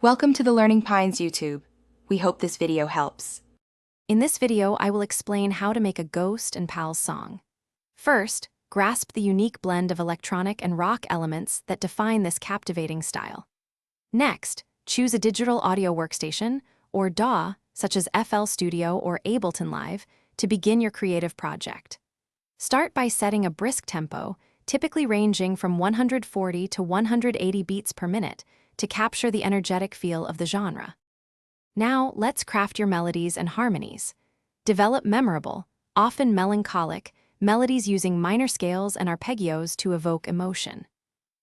Welcome to the Learning Pines YouTube. We hope this video helps. In this video, I will explain how to make a Ghost and Pals song. First, grasp the unique blend of electronic and rock elements that define this captivating style. Next, choose a digital audio workstation, or DAW, such as FL Studio or Ableton Live, to begin your creative project. Start by setting a brisk tempo, typically ranging from 140 to 180 beats per minute, to capture the energetic feel of the genre. Now, let's craft your melodies and harmonies. Develop memorable, often melancholic, melodies using minor scales and arpeggios to evoke emotion.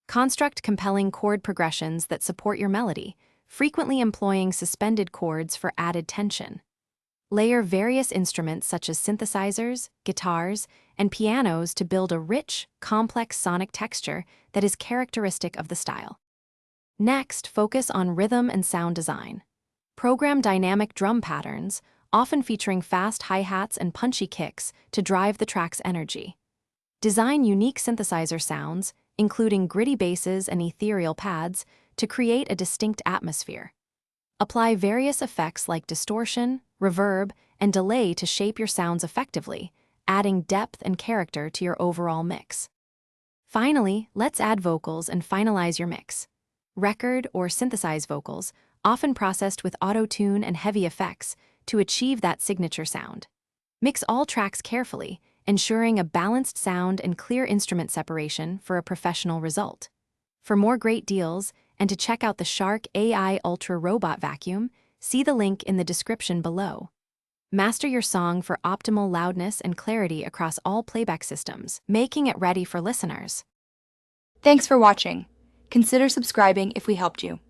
Construct compelling chord progressions that support your melody, frequently employing suspended chords for added tension. Layer various instruments such as synthesizers, guitars, and pianos to build a rich, complex sonic texture that is characteristic of the style. Next, focus on rhythm and sound design. Program dynamic drum patterns, often featuring fast hi-hats and punchy kicks, to drive the track's energy. Design unique synthesizer sounds, including gritty basses and ethereal pads, to create a distinct atmosphere. Apply various effects like distortion, reverb, and delay to shape your sounds effectively, adding depth and character to your overall mix. Finally, let's add vocals and finalize your mix. Record or synthesized vocals, often processed with auto-tune and heavy effects, to achieve that signature sound. Mix all tracks carefully, ensuring a balanced sound and clear instrument separation for a professional result. For more great deals, and to check out the Shark AI Ultra Robot Vacuum, see the link in the description below. Master your song for optimal loudness and clarity across all playback systems, making it ready for listeners. Thanks for watching. Consider subscribing if we helped you.